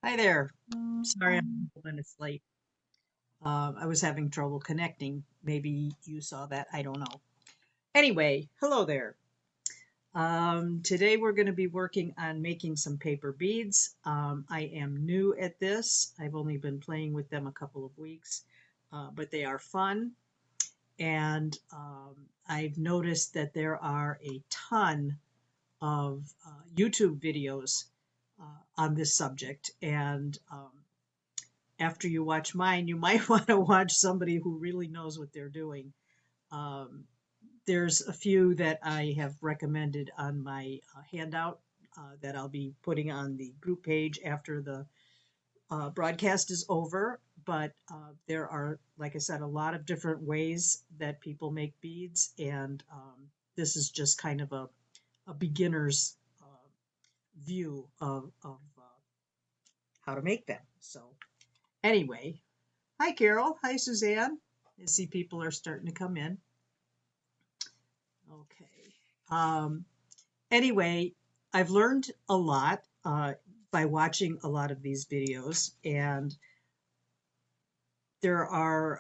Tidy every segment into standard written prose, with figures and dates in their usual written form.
Hi there. Sorry I'm a couple minutes late. I was having trouble connecting. Maybe you saw that. I don't know. Anyway, hello there. Today we're going to be working on making some paper beads. I am new at this. I've only been playing with them a couple of weeks, but they are fun. And I've noticed that there are a ton of YouTube videos on this subject. And after you watch mine, you might want to watch somebody who really knows what they're doing. Um, there's a few that I have recommended on my handout that I'll be putting on the group page after the broadcast is over. But there are, like I said, a lot of different ways that people make beads, and this is just kind of a beginner's view of how to make them. So, anyway, hi, Carol. Hi, Suzanne. I see people are starting to come in. Okay. Um, anyway, I've learned a lot by watching a lot of these videos, and there are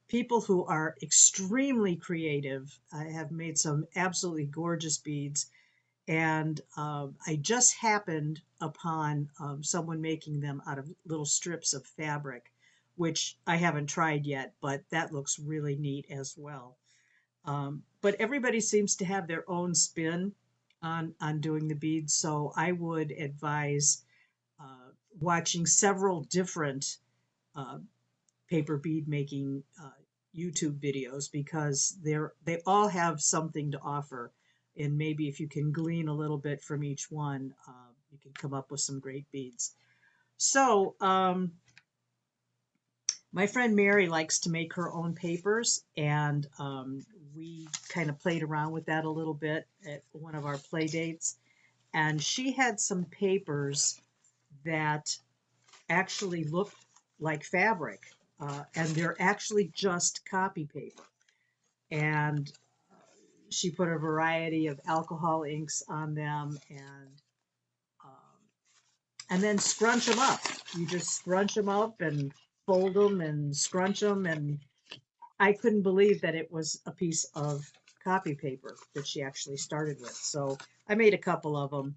people who are extremely creative. I have made some absolutely gorgeous beads, and I just happened upon someone making them out of little strips of fabric, which I haven't tried yet, but that looks really neat as well. But everybody seems to have their own spin on doing the beads, so I would advise watching several different uh, paper bead making YouTube videos because they all have something to offer, and maybe if you can glean a little bit from each one, you can come up with some great beads. So my friend Mary likes to make her own papers, and we kind of played around with that a little bit at one of our play dates. And she had some papers that actually look like fabric, and they're actually just copy paper. And she put a variety of alcohol inks on them, um, and then scrunch them up. You just scrunch them up and fold them and scrunch them, and I couldn't believe that it was a piece of copy paper that she actually started with. So I made a couple of them.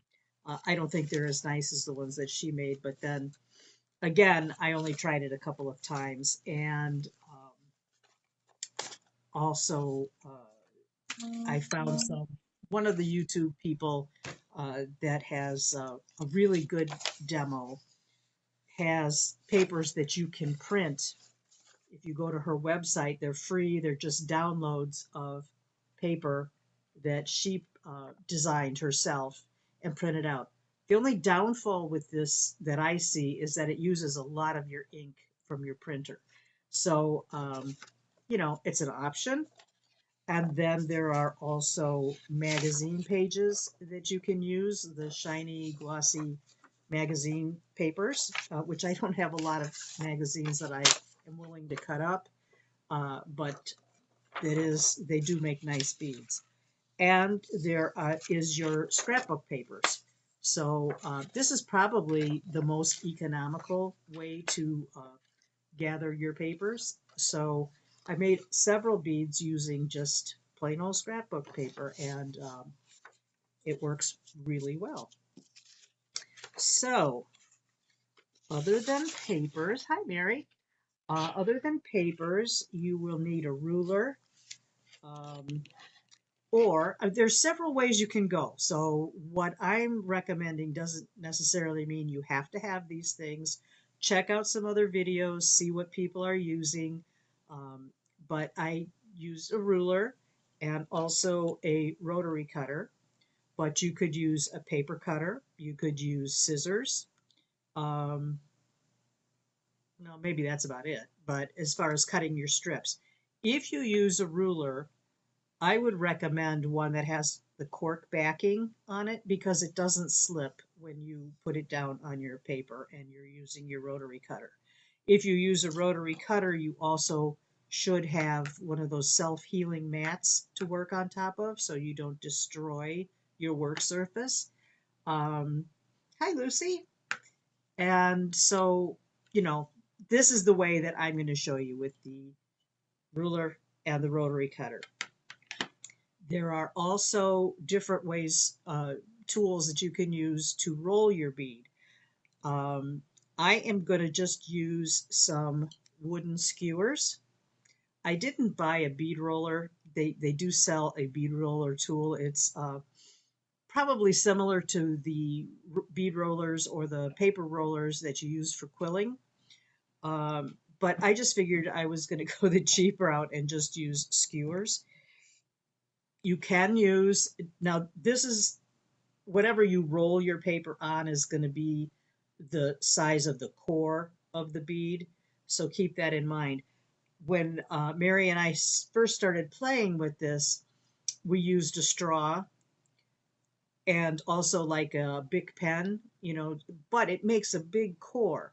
I don't think they're as nice as the ones that she made, but then again, I only tried it a couple of times, and also I found one of the YouTube people that has a really good demo has papers that you can print. If you go to her website, they're free. They're just downloads of paper that she designed herself and printed out. The only downfall with this that I see is that it uses a lot of your ink from your printer. So, it's an option. And then there are also magazine pages that you can use, the shiny, glossy magazine papers, which I don't have a lot of magazines that I am willing to cut up, but they do make nice beads. And there is your scrapbook papers. So this is probably the most economical way to gather your papers. So I made several beads using just plain old scrapbook paper, and it works really well. So other than papers, hi Mary. Other than papers, you will need a ruler, um, or there's several ways you can go. So what I'm recommending doesn't necessarily mean you have to have these things. Check out some other videos, see what people are using. Um, but I use a ruler and also a rotary cutter. But you could use a paper cutter. You could use scissors. Um, no, maybe that's about it. But as far as cutting your strips, if you use a ruler, I would recommend one that has the cork backing on it because it doesn't slip when you put it down on your paper and you're using your rotary cutter. If you use a rotary cutter, you also should have one of those self-healing mats to work on top of so you don't destroy your work surface. Um, Hi, Lucy. And so, you know, this is the way that I'm going to show you with the ruler and the rotary cutter. There are also different ways, tools that you can use to roll your bead. Um, I am going to just use some wooden skewers. I didn't buy a bead roller. They do sell a bead roller tool. It's probably similar to the bead rollers or the paper rollers that you use for quilling. But I just figured I was going to go the cheap route and just use skewers. You can use, now this is whatever you roll your paper on is going to be the size of the core of the bead. So keep that in mind. When Mary and I first started playing with this, we used a straw and also like a big pen, you know, but it makes a big core.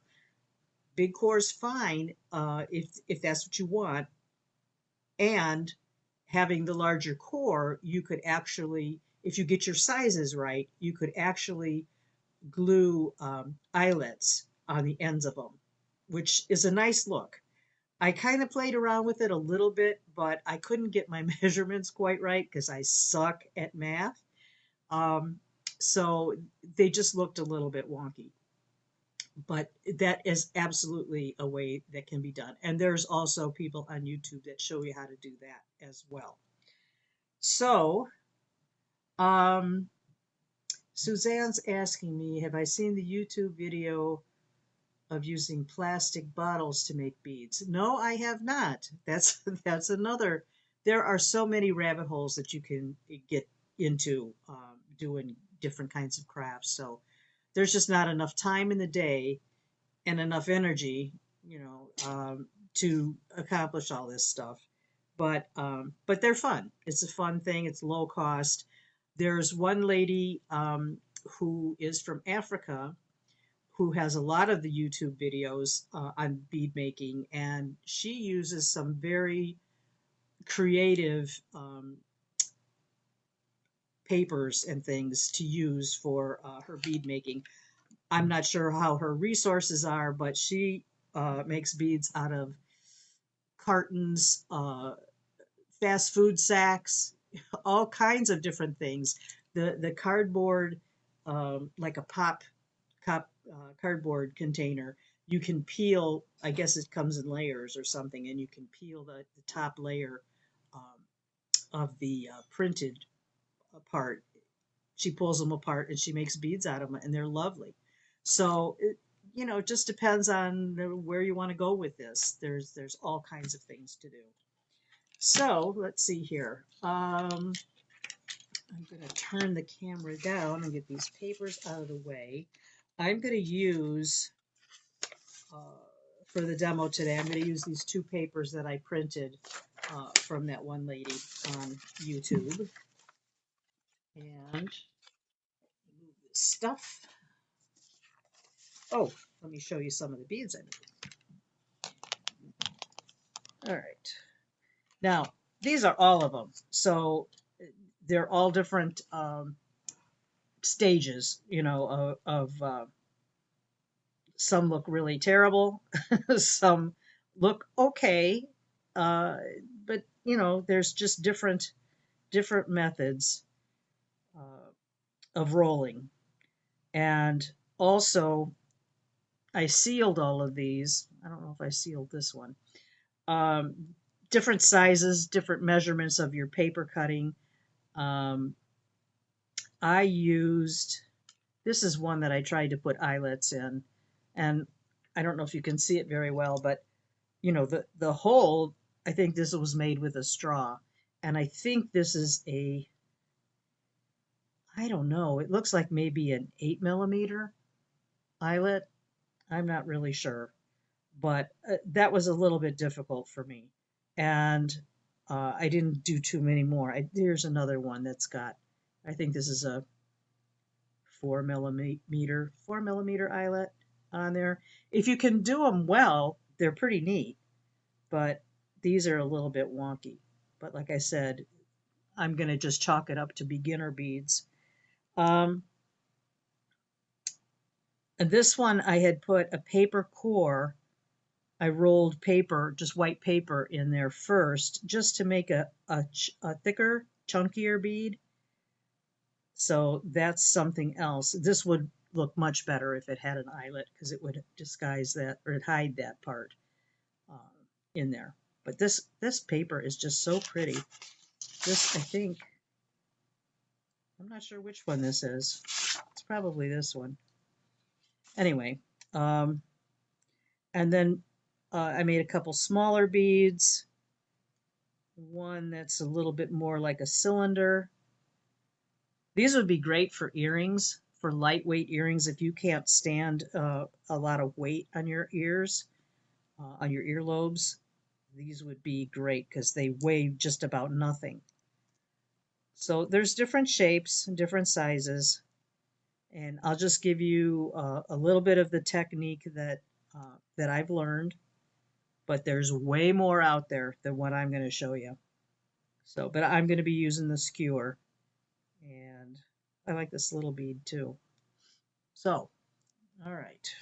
Big core is fine if that's what you want. And having the larger core, you could actually, if you get your sizes right, you could actually glue eyelets on the ends of them, which is a nice look. I kind of played around with it a little bit, but I couldn't get my measurements quite right because I suck at math. Um, so they just looked a little bit wonky. But that is absolutely a way that can be done. And there's also people on YouTube that show you how to do that as well. So, um, Suzanne's asking me, have I seen the YouTube video of using plastic bottles to make beads? No, I have not. That's another. There are so many rabbit holes that you can get into doing different kinds of crafts. So there's just not enough time in the day and enough energy, you know, to accomplish all this stuff. But they're fun. It's a fun thing. It's low cost. There's one lady who is from Africa who has a lot of the YouTube videos on bead making, and she uses some very creative papers and things to use for her bead making. I'm not sure how her resources are, but she makes beads out of cartons, fast food sacks, all kinds of different things. The cardboard, like a cardboard container, you can peel. I guess it comes in layers or something, and you can peel the top layer um, of the printed part. She pulls them apart and she makes beads out of them, and they're lovely. So it, you know, it just depends on where you want to go with this. There's all kinds of things to do. So let's see here. I'm going to turn the camera down and get these papers out of the way. I'm going to use, uh, for the demo today, I'm going to use these two papers that I printed from that one lady on YouTube. And move this stuff. Oh, let me show you some of the beads I made. All right. Now, these are all of them. So they're all different stages, you know, of some look really terrible, some look okay, uh, but you know, there's just different methods uh, of rolling. And also, I sealed all of these. I don't know if I sealed this one. Um, Different sizes, different measurements of your paper cutting. Um, I used, this is one that I tried to put eyelets in, and I don't know if you can see it very well, but you know, the hole, I think this was made with a straw. And I think this is a, I don't know, it looks like maybe an 8 millimeter eyelet. I'm not really sure, but that was a little bit difficult for me. And I didn't do too many more. There's another one that's got, I think this is a 4 millimeter eyelet on there. If you can do them well, they're pretty neat, but these are a little bit wonky. But like I said, I'm going to just chalk it up to beginner beads. Um, And this one I had put a paper core. I rolled paper, just white paper in there first, just to make a thicker, chunkier bead. So that's something else. This would look much better if it had an eyelet because it would disguise that or hide that part um, in there. But this paper is just so pretty. This, I think, I'm not sure which one this is. It's probably this one. Anyway, um, and then I made a couple smaller beads. One that's a little bit more like a cylinder. These would be great for earrings, for lightweight earrings if you can't stand a lot of weight on your ears, on your earlobes. These would be great because they weigh just about nothing. So there's different shapes and different sizes, and I'll just give you a little bit of the technique that I've learned, but there's way more out there than what I'm going to show you. So, but I'm going to be using the skewer, and I like this little bead too. So, all right.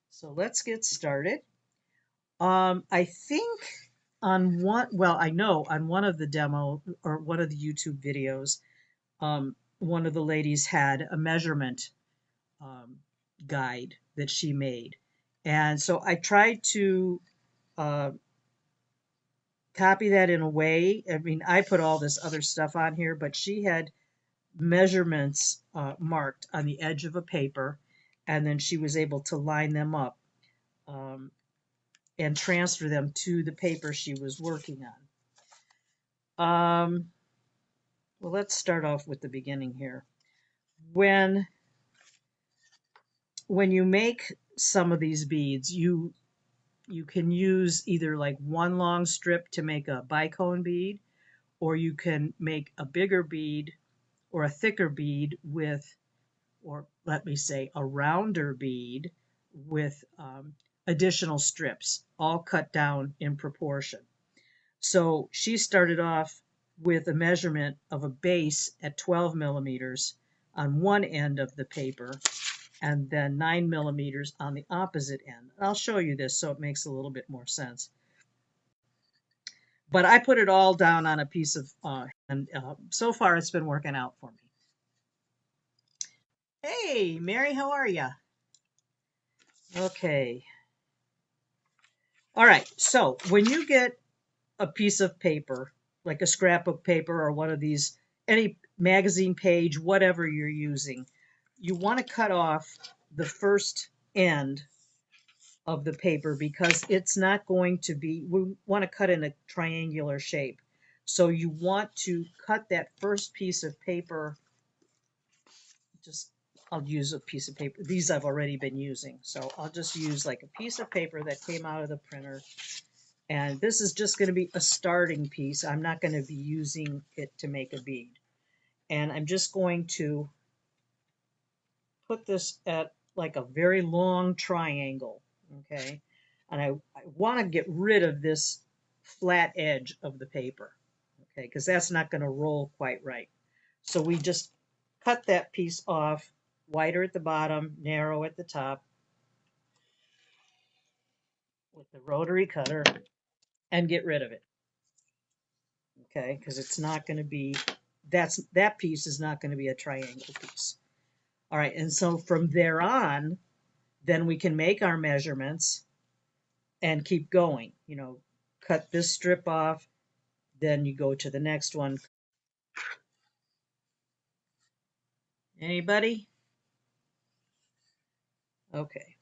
So let's get started. I think on one, well, I know on one of the demo or one of the YouTube videos, one of the ladies had a measurement um, guide that she made. And so I tried to uh, copy that in a way. I mean, I put all this other stuff on here, but she had measurements marked on the edge of a paper, and then she was able to line them up um, and transfer them to the paper she was working on. Well, let's start off with the beginning here. When you make some of these beads, you can use either like one long strip to make a bicone bead, or you can make a bigger bead or a thicker bead with, or let me say, a rounder bead with additional strips, all cut down in proportion. So she started off with a measurement of a base at 12 millimeters on one end of the paper and then 9 millimeters on the opposite end. I'll show you this so it makes a little bit more sense. But I put it all down on a piece of, and so far it's been working out for me. Hey, Mary, how are you? Okay. All right. So when you get a piece of paper, like a scrapbook paper or one of these, any magazine page, whatever you're using, you want to cut off the first end of the paper because it's not going to be, we want to cut in a triangular shape. So you want to cut that first piece of paper, just, I'll use a piece of paper. These I've already been using. So I'll just use like a piece of paper that came out of the printer. And this is just going to be a starting piece. I'm not going to be using it to make a bead. And I'm just going to put this at like a very long triangle, okay? And I want to get rid of this flat edge of the paper, okay? Because that's not going to roll quite right. So we just cut that piece off, wider at the bottom, narrow at the top with the rotary cutter and get rid of it, okay? Because it's not going to be, that piece is not going to be a triangle piece. All right, and so from there on, then we can make our measurements and keep going. You know, cut this strip off, then you go to the next one. Anybody? Okay.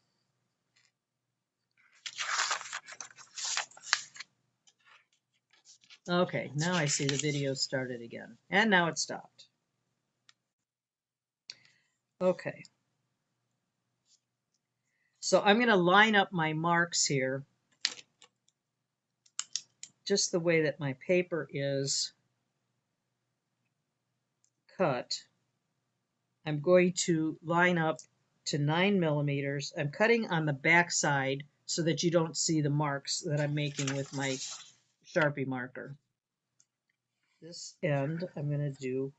Okay, now I see the video started again. And now it stopped. Okay. So I'm going to line up my marks here just the way that my paper is cut. I'm going to line up to 9 millimeters. I'm cutting on the back side so that you don't see the marks that I'm making with my Sharpie marker. This end I'm going to do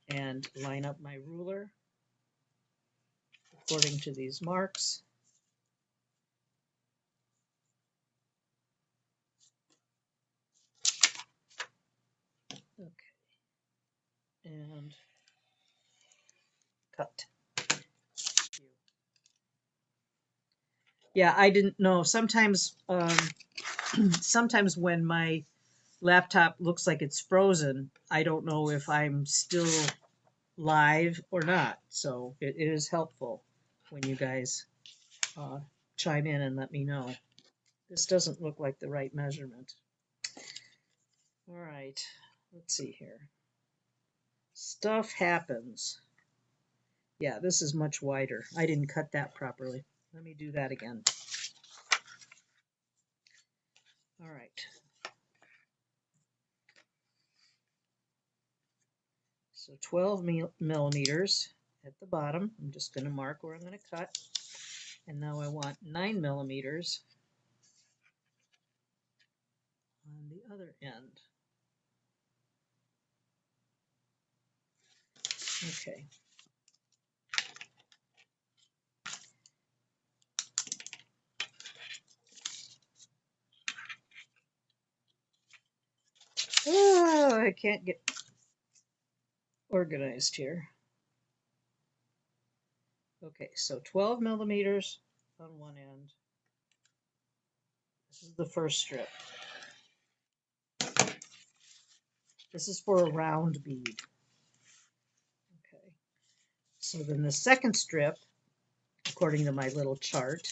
and line up my ruler according to these marks. Okay, and cut. Yeah, I didn't know. Sometimes, sometimes when my laptop looks like it's frozen, I don't know if I'm still live or not. So it is helpful when you guys uh, chime in and let me know. This doesn't look like the right measurement. All right, let's see here. Stuff happens. Yeah, this is much wider. I didn't cut that properly. Let me do that again. All right. So 12 millimeters at the bottom. I'm just going to mark where I'm going to cut. And now I want 9 millimeters on the other end. Okay. Oh, I can't get organized here. Okay, so 12 millimeters on one end. This is the first strip. This is for a round bead. Okay. So then the second strip, according to my little chart,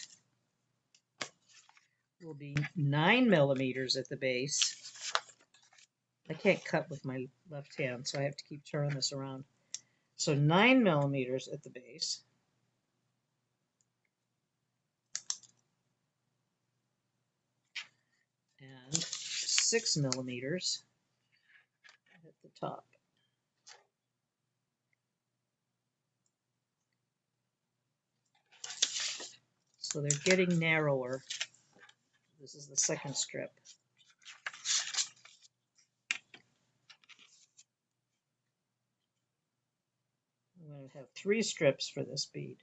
will be 9 millimeters at the base. I can't cut with my left hand, so I have to keep turning this around. So 9 millimeters at the base. And 6 millimeters at the top. So they're getting narrower. This is the second strip. I'm going to have 3 strips for this bead.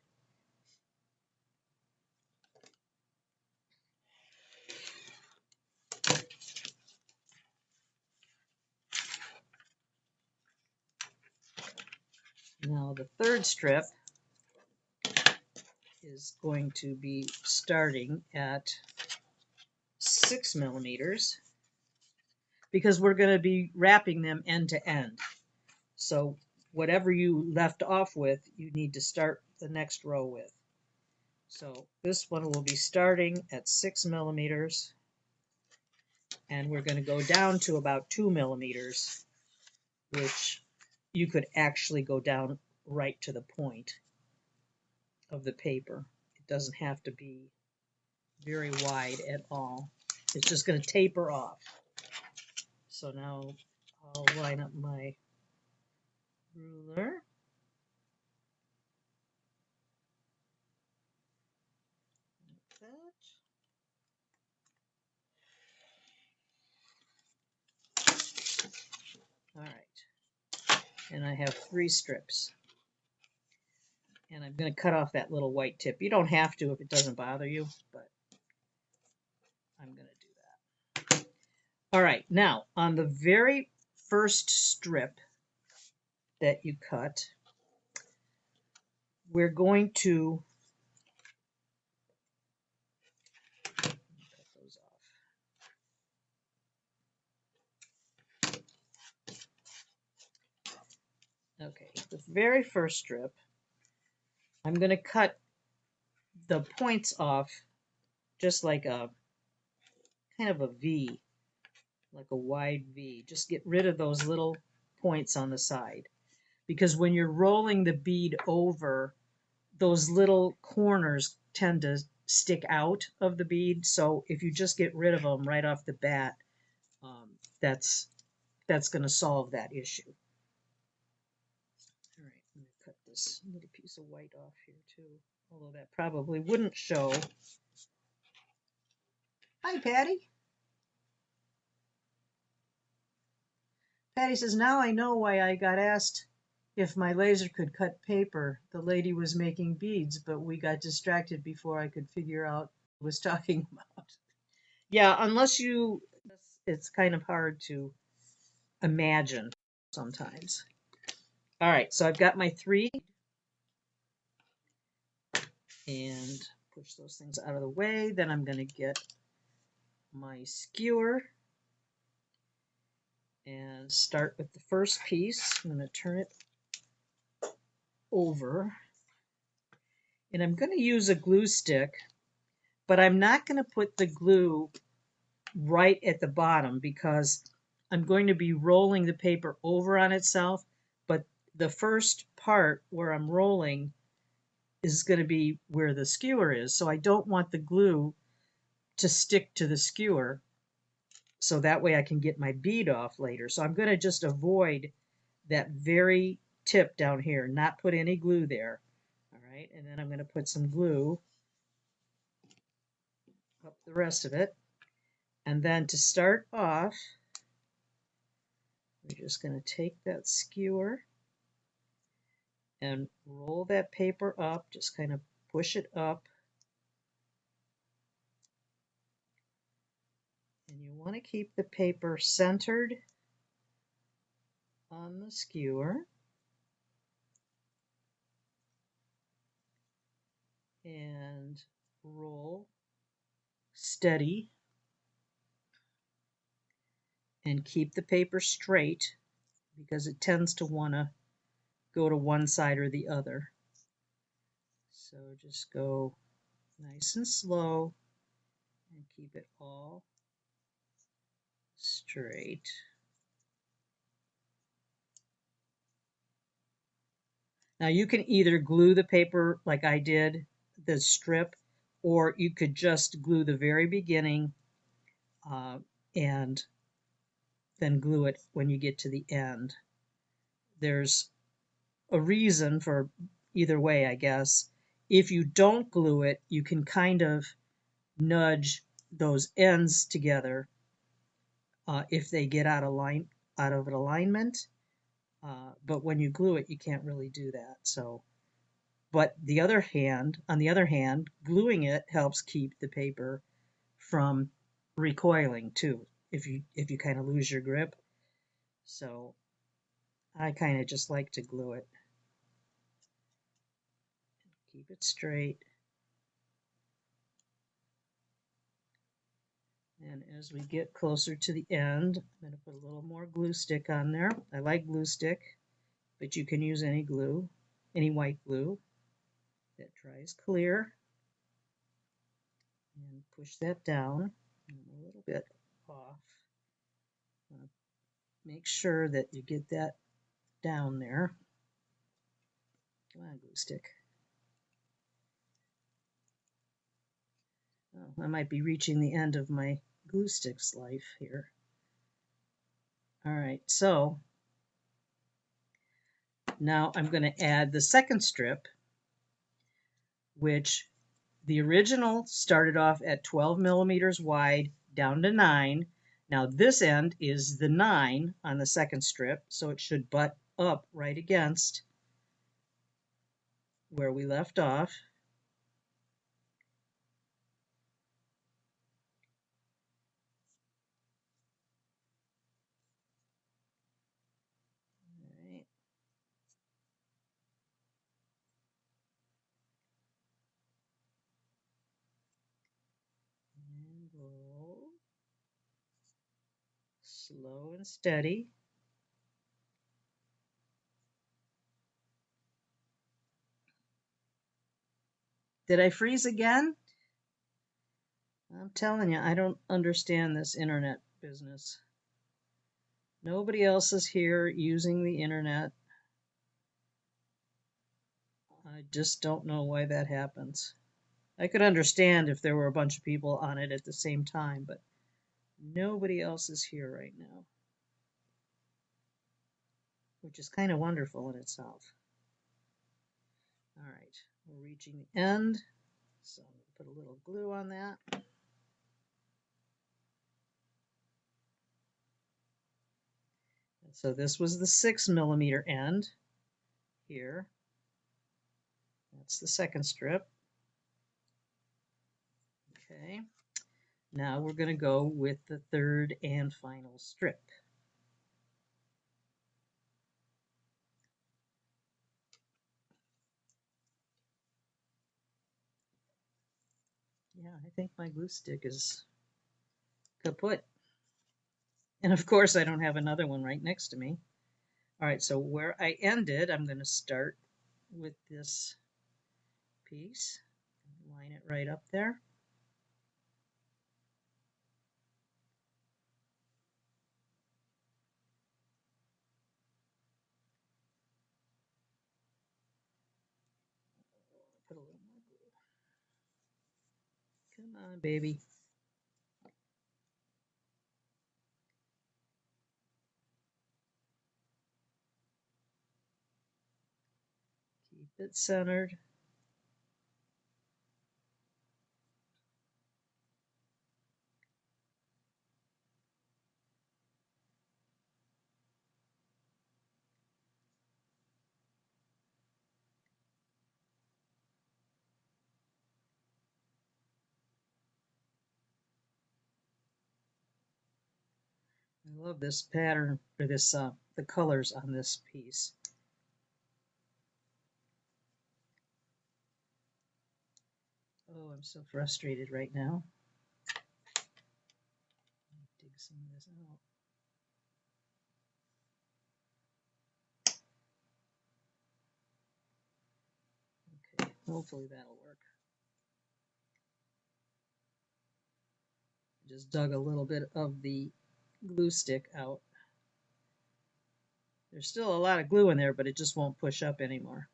Now the third strip is going to be starting at 6 millimeters because we're going to be wrapping them end to end. So whatever you left off with, you need to start the next row with. So this one will be starting at 6 millimeters, and we're going to go down to about 2 millimeters, which you could actually go down right to the point of the paper. It doesn't have to be very wide at all. It's just going to taper off. So now I'll line up my ruler. Like that. All right. And I have 3 strips. And I'm going to cut off that little white tip. You don't have to if it doesn't bother you, but I'm going to do that. All right. Now, on the very first strip that you cut, we're going to cut those off. Okay, the very first strip, I'm going to cut the points off just like a kind of a V, like a wide V. Just get rid of those little points on the side. Because when you're rolling the bead over, those little corners tend to stick out of the bead. So if you just get rid of them right off the bat, that's going to solve that issue. All right, I'm going to cut this little piece of white off here too, although that probably wouldn't show. Hi, Patty. Patty says, now I know why I got asked if my laser could cut paper. The lady was making beads, but we got distracted before I could figure out what I was talking about. Yeah, unless you, it's kind of hard to imagine sometimes. All right, so I've got my 3 and push those things out of the way. Then I'm going to get my skewer and start with the first piece. I'm going to turn it over and I'm going to use a glue stick, but I'm not going to put the glue right at the bottom because I'm going to be rolling the paper over on itself, but the first part where I'm rolling is going to be where the skewer is. So I don't want the glue to stick to the skewer so that way I can get my bead off later. So I'm going to just avoid that very tip down here, not put any glue there. All right, and then I'm going to put some glue up the rest of it. And then to start off, we're just going to take that skewer and roll that paper up, just kind of push it up. And you want to keep the paper centered on the skewer. And roll steady and keep the paper straight because it tends to want to go to one side or the other. So just go nice and slow and keep it all straight. Now you can either glue the paper like I did, the strip, or you could just glue the very beginning and then glue it when you get to the end. There's a reason for either way, I guess. If you don't glue it, you can kind of nudge those ends together if they get out of alignment. But when you glue it, you can't really do that. So, but on the other hand, gluing it helps keep the paper from recoiling too. If you kind of lose your grip, so I kind of just like to glue it. Keep it straight. And as we get closer to the end, I'm going to put a little more glue stick on there. I like glue stick, but you can use any glue, any white glue that dries clear. And push that down a little bit off. Make sure that you get that down there. Come on, glue stick. Oh, I might be reaching the end of my glue stick's life here. All right, so now I'm going to add the second strip, which the original started off at 12 millimeters wide down to 9. Now this end is the 9 on the second strip, so it should butt up right against where we left off. All right. And roll. Slow and steady. Did I freeze again? I'm telling you, I don't understand this internet business. Nobody else is here using the internet. I just don't know why that happens. I could understand if there were a bunch of people on it at the same time, but nobody else is here right now, which is kind of wonderful in itself. All right, we're reaching the end, so I'm going to put a little glue on that. So this was the 6 millimeter end. here. That's the second strip. Okay. Now we're going to go with the third and final strip. Yeah, I think my glue stick is kaput. And of course, I don't have another one right next to me. All right, so where I ended, I'm going to start with this piece. Line it right up there. Put a little more glue. Come on, baby. Keep it centered. I love this pattern, or this the colors on this piece. Oh, I'm so frustrated right now. Dig some of this out. Okay, hopefully that'll work. Just dug a little bit of the glue stick out. There's still a lot of glue in there, but it just won't push up anymore.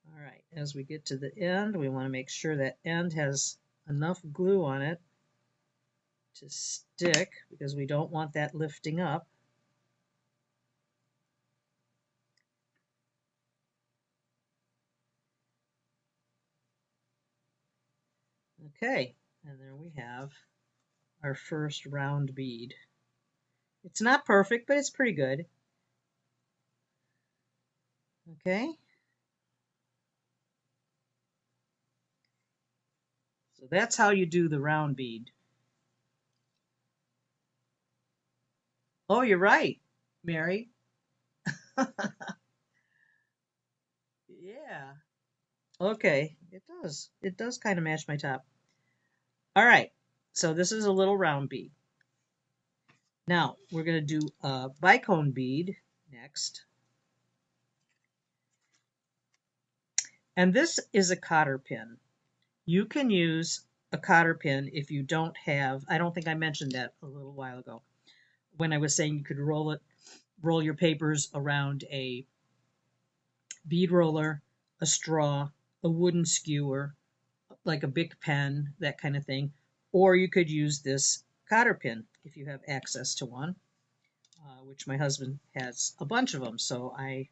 All right, as we get to the end, we want to make sure that end has enough glue on it to stick, because we don't want that lifting up. Okay, and there we have our first round bead. It's not perfect, but it's pretty good. Okay. So that's how you do the round bead. Oh, you're right, Mary. Yeah. Okay, it does. It does kind of match my top. All right, so this is a little round bead. Now we're going to do a bicone bead next. And this is a cotter pin. You can use a cotter pin if you don't have, I don't think I mentioned that a little while ago, when I was saying you could roll your papers around a bead roller, a straw, a wooden skewer, like a Bic pen, that kind of thing. Or you could use this cotter pin if you have access to one, which my husband has a bunch of them. So I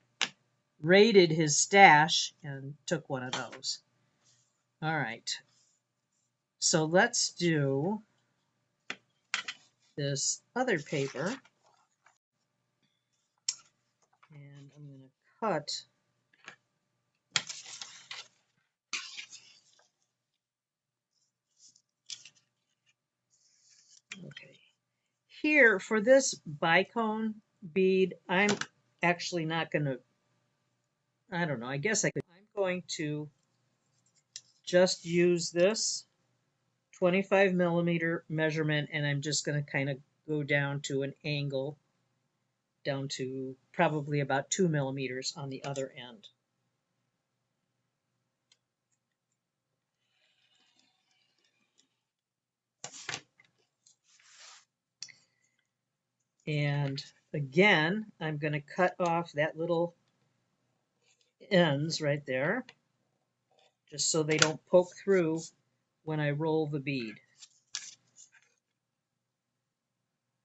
raided his stash and took one of those. All right. So let's do this other paper. And I'm going to cut okay. Here for this bicone bead, I'm actually not going to, I don't know, I guess I could. I'm going to just use this 25 millimeter measurement, and I'm just going to kind of go down to an angle down to probably about 2 millimeters on the other end. And again, I'm going to cut off that little ends right there, just so they don't poke through when I roll the bead,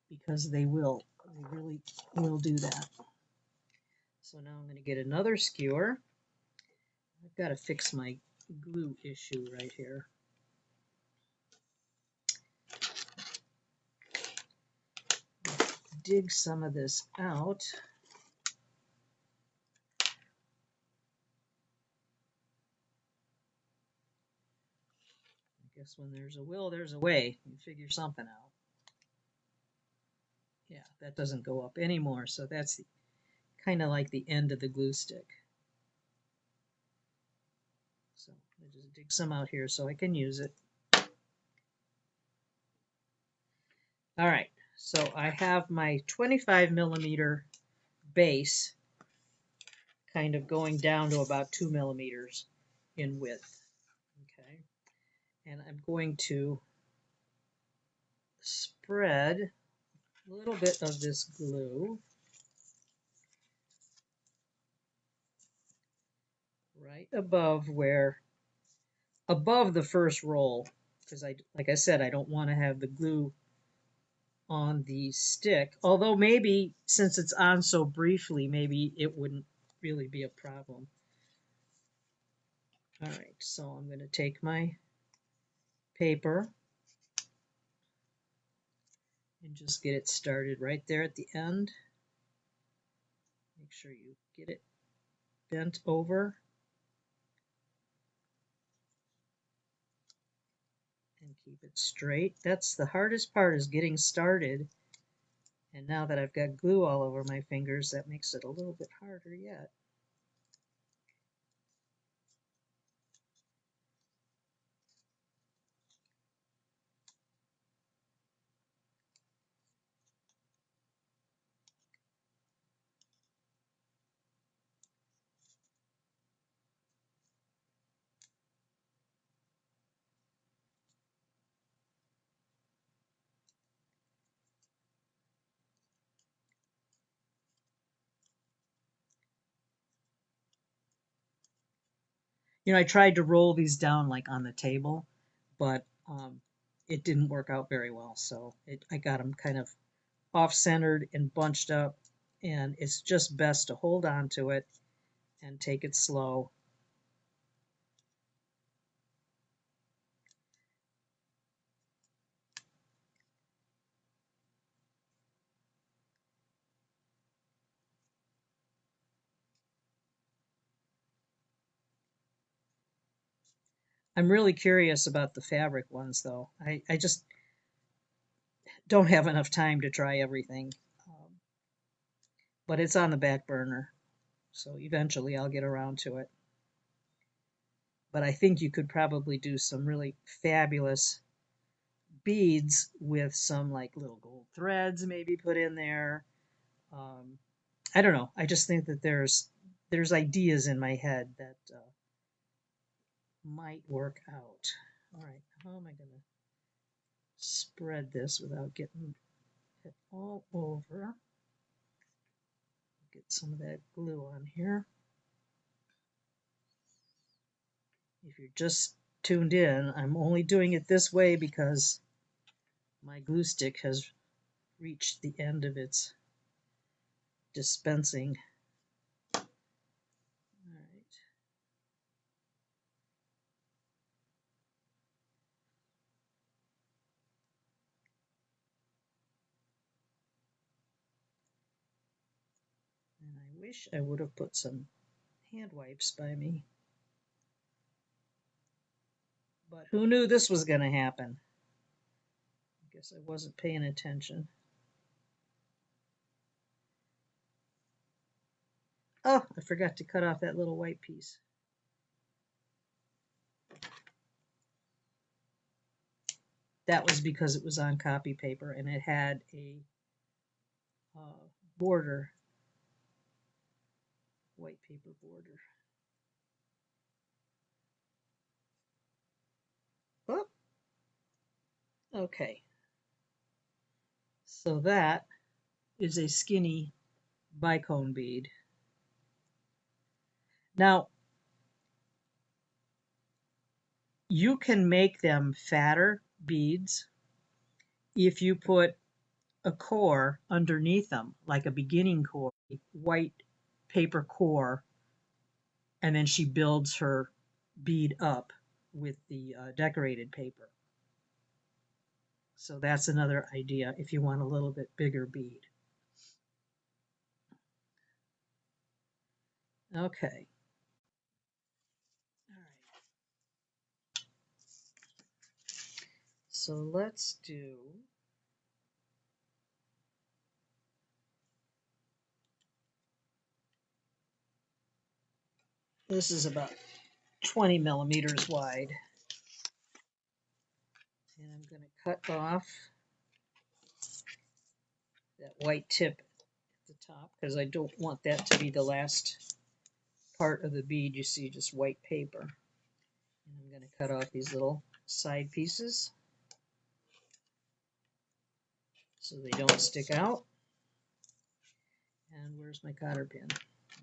because they will. They really will do that. So now I'm going to get another skewer. I've got to fix my glue issue right here. Dig some of this out. Guess when there's a will, there's a way. You figure something out. Yeah, that doesn't go up anymore, so that's kind of like the end of the glue stick. So I just dig some out here so I can use it. All right, so I have my 25 millimeter base kind of going down to about 2 millimeters in width. Okay, and I'm going to spread a little bit of this glue right above the first roll, because like I said, I don't want to have the glue on the stick, although maybe since it's on so briefly, maybe it wouldn't really be a problem. All right, so I'm going to take my paper and just get it started right there at the end. Make sure you get it bent over and keep it straight. That's the hardest part, is getting started. And now that I've got glue all over my fingers, that makes it a little bit harder yet. You know, I tried to roll these down like on the table, but it didn't work out very well. So I got them kind of off-centered and bunched up, and it's just best to hold on to it and take it slow. I'm really curious about the fabric ones, though. I just don't have enough time to try everything. But it's on the back burner, so eventually I'll get around to it. But I think you could probably do some really fabulous beads with some like little gold threads maybe put in there. Um, I don't know. I just think that there's ideas in my head that might work out. All right, how am I going to spread this without getting it all over? Get some of that glue on here. If you're just tuned in, I'm only doing it this way because my glue stick has reached the end of its dispensing. All right. And I wish I would have put some hand wipes by me. But who knew this was going to happen? I guess I wasn't paying attention. Oh, I forgot to cut off that little white piece. That was because it was on copy paper and it had a border, white paper border. Oh, okay. So that is a skinny bicone bead. Now, you can make them fatter beads if you put a core underneath them, like a beginning core, white paper core, and then she builds her bead up with the decorated paper. So that's another idea if you want a little bit bigger bead. Okay. All right. So let's do this is about 20 millimeters wide. And I'm going to cut off that white tip at the top because I don't want that to be the last part of the bead. You see just white paper. And I'm going to cut off these little side pieces so they don't stick out. And where's my cotter pin?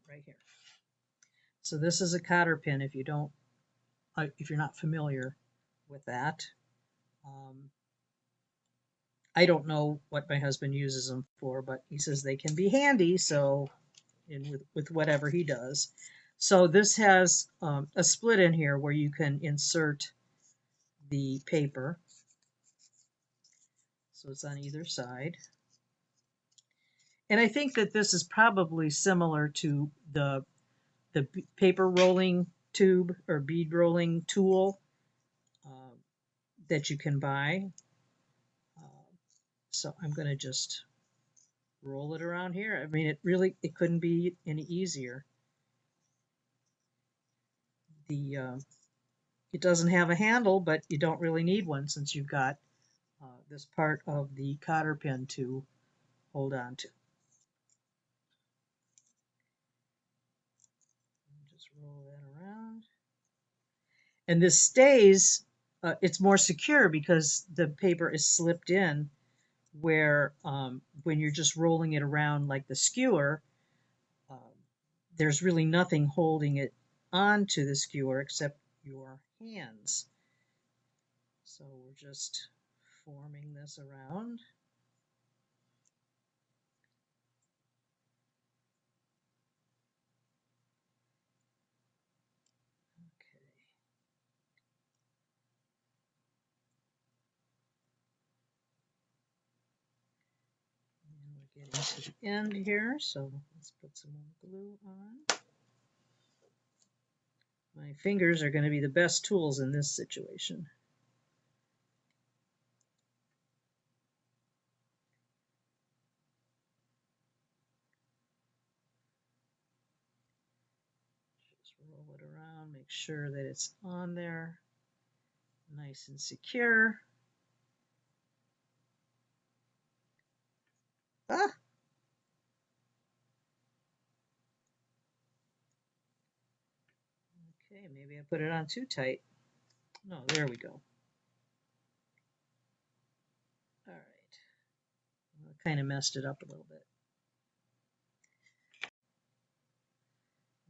Right here. So this is a cotter pin if you're not familiar with that. I don't know what my husband uses them for, but he says they can be handy, so with whatever he does. So this has a split in here where you can insert the paper. So it's on either side. And I think that this is probably similar to the paper rolling tube or bead rolling tool that you can buy. So I'm going to just roll it around here. I mean, it couldn't be any easier. It doesn't have a handle, but you don't really need one since you've got this part of the cotter pin to hold on to. Just roll that around. And this stays, it's more secure because the paper is slipped in where when you're just rolling it around like the skewer, there's really nothing holding it onto the skewer except your hands. So we're just forming this around. Okay. And we're getting to the end here, so let's put some more glue on. My fingers are going to be the best tools in this situation. Just roll it around, make sure that it's on there, nice and secure. Ah! Okay, maybe I put it on too tight. No, there we go. All right. I kind of messed it up a little bit.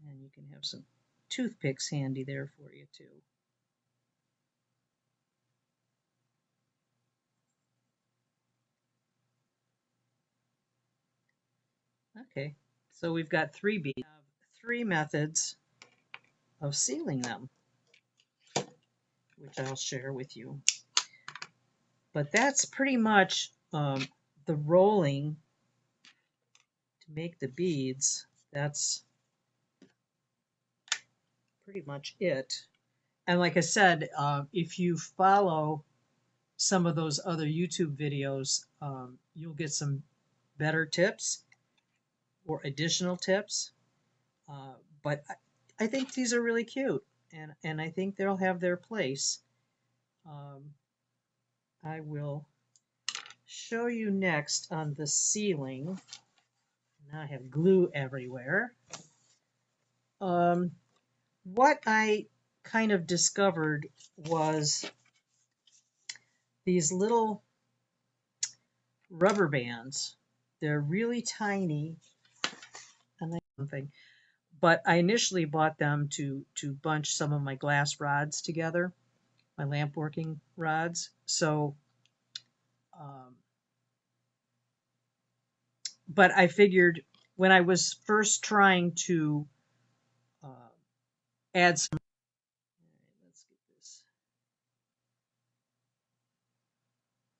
And you can have some toothpicks handy there for you too. Okay, so we've got 3 beads. We have 3 methods of sealing them, which I'll share with you. But that's pretty much the rolling to make the beads. That's pretty much it. And like I said, if you follow some of those other YouTube videos, you'll get some better tips or additional tips. But I think these are really cute, and I think they'll have their place. I will show you next on the sealing. Now I have glue everywhere. What I kind of discovered was these little rubber bands. They're really tiny, and something. But I initially bought them to bunch some of my glass rods together, my lamp working rods. So, but I figured when I was first trying to add some. Let's get this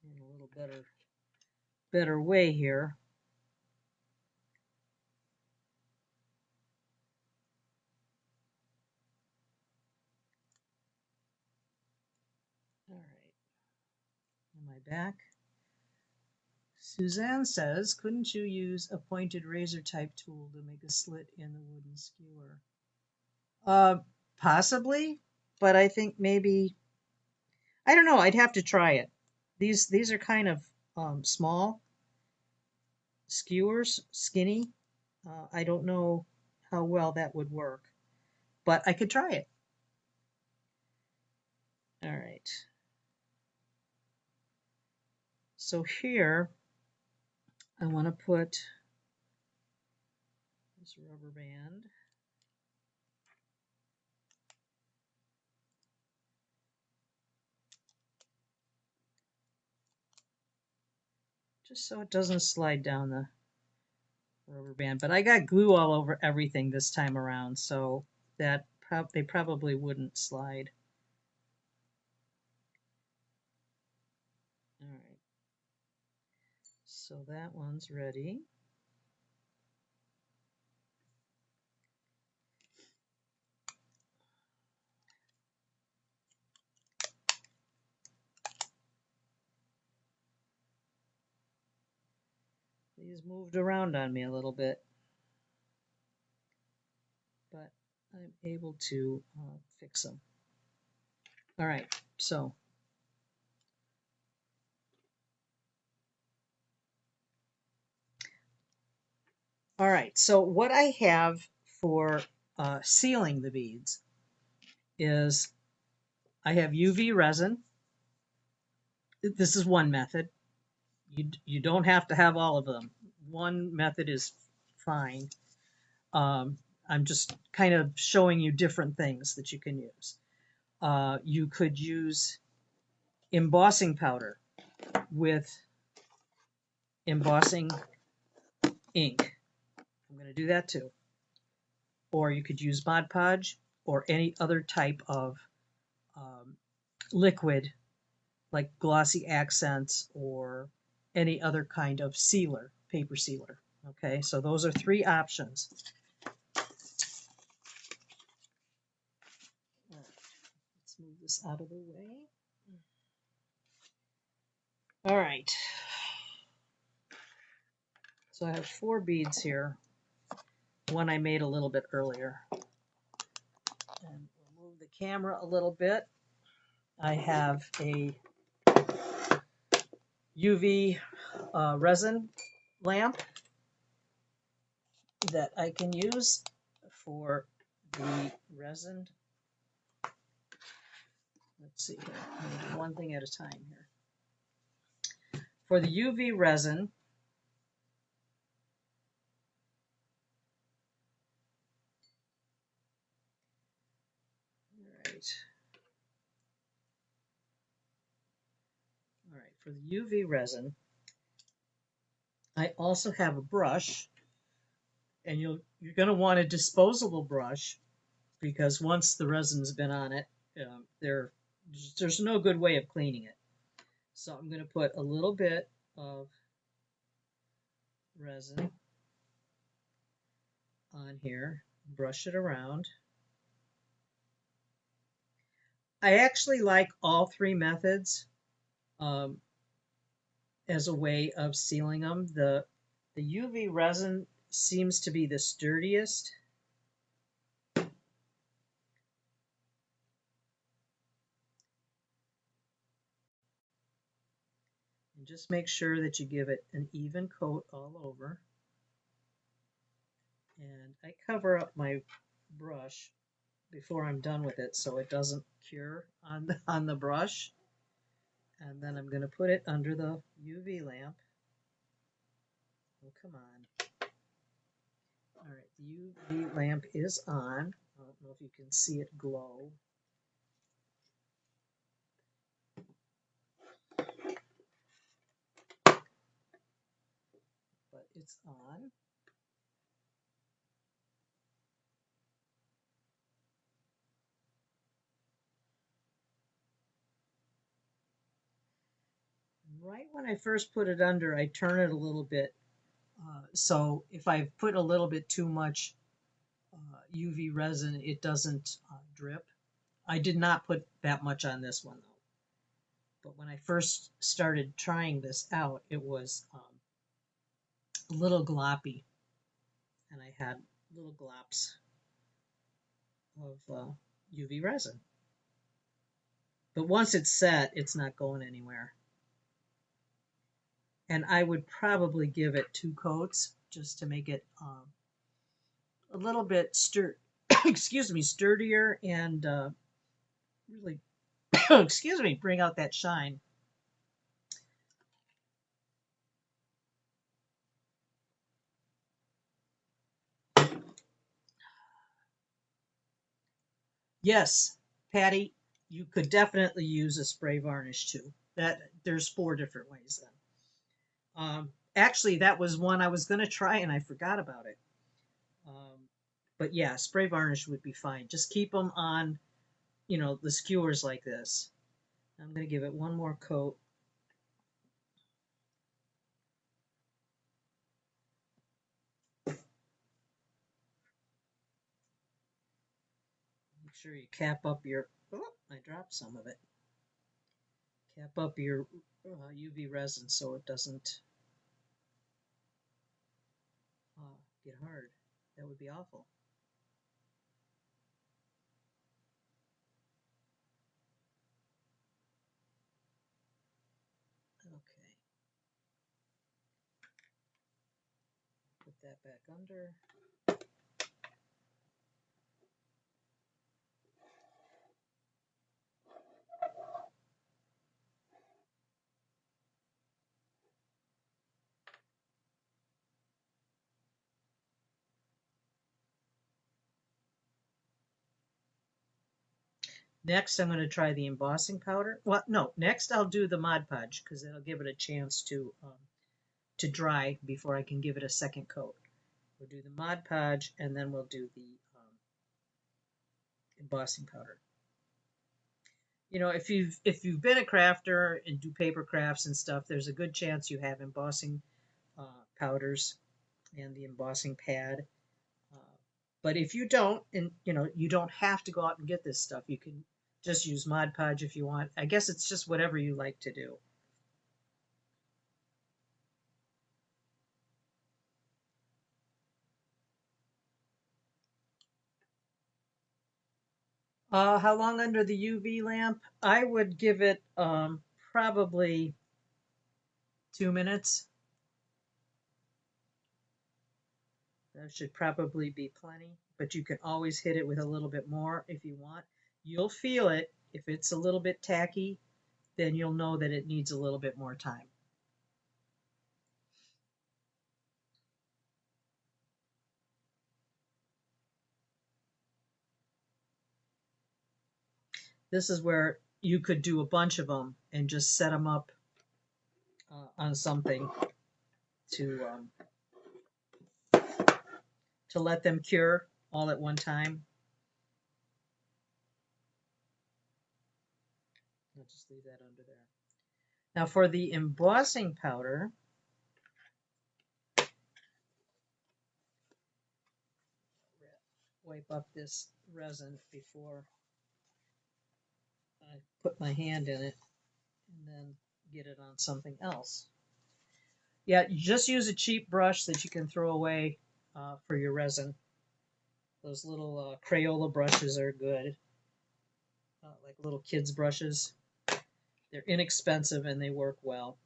in a little better way here. All right. back. Suzanne says, couldn't you use a pointed razor type tool to make a slit in the wooden skewer? Possibly, but I think maybe, I don't know, I'd have to try it. These are kind of small skewers, skinny. I don't know how well that would work, but I could try it. All right. So here, I want to put this rubber band. Just so it doesn't slide down the rubber band. But I got glue all over everything this time around, so that they probably wouldn't slide. All right. So that one's ready. These moved around on me a little bit, but I'm able to fix them. All right, so what I have for sealing the beads is I have UV resin. This is one method. You don't have to have all of them. One method is fine. I'm just kind of showing you different things that you can use. You could use embossing powder with embossing ink. I'm going to do that too. Or you could use Mod Podge or any other type of liquid like glossy accents or any other kind of sealer, paper sealer. Okay, so those are three options. Let's move this out of the way. All right. So I have 4 beads here. One I made a little bit earlier. And we'll move the camera a little bit. I have a UV resin lamp that I can use for the resin. Let's see here. I'm going to do one thing at a time here. For the UV resin, all right, for the UV resin, I also have a brush, and you're going to want a disposable brush because once the resin's been on it, there's no good way of cleaning it. So I'm going to put a little bit of resin on here, brush it around. I actually like all 3 methods as a way of sealing them. The UV resin seems to be the sturdiest. And just make sure that you give it an even coat all over. And I cover up my brush before I'm done with it so it doesn't cure on the brush. And then I'm going to put it under the UV lamp. Oh, come on. All right, the UV lamp is on. I don't know if you can see it glow. But it's on. Right when I first put it under, I turn it a little bit. So if I put a little bit too much UV resin, it doesn't drip. I did not put that much on this one though. But when I first started trying this out, it was a little gloppy, and I had little glops of UV resin. But once it's set, it's not going anywhere. And I would probably give it 2 coats just to make it a little bit excuse me, sturdier and really, excuse me, bring out that shine. Yes, Patty, you could definitely use a spray varnish too. That there's 4 different ways then. Actually, that was one I was going to try and I forgot about it. But yeah, spray varnish would be fine. Just keep them on, the skewers like this. I'm going to give it one more coat. Make sure you cap up your, oh, I dropped some of it. Cap up your UV resin so it doesn't get hard. That would be awful. Okay. Put that back under. Next, I'm going to try the embossing powder. Well, no, next I'll do the Mod Podge because it'll give it a chance to dry before I can give it a second coat. We'll do the Mod Podge and then we'll do the embossing powder. If you've been a crafter and do paper crafts and stuff, there's a good chance you have embossing powders and the embossing pad. But if you don't, and you don't have to go out and get this stuff. You can just use Mod Podge if you want. I guess it's just whatever you like to do. How long under the UV lamp? I would give it probably 2 minutes. That should probably be plenty, but you can always hit it with a little bit more if you want. You'll feel it. If it's a little bit tacky, then you'll know that it needs a little bit more time. This is where you could do a bunch of them and just set them up on something to let them cure all at one time. I'll just leave that under there. Now for the embossing powder, wipe up this resin before I put my hand in it and then get it on something else. Yeah, you just use a cheap brush that you can throw away for your resin. Those little Crayola brushes are good, like little kids' brushes. They're inexpensive and they work well.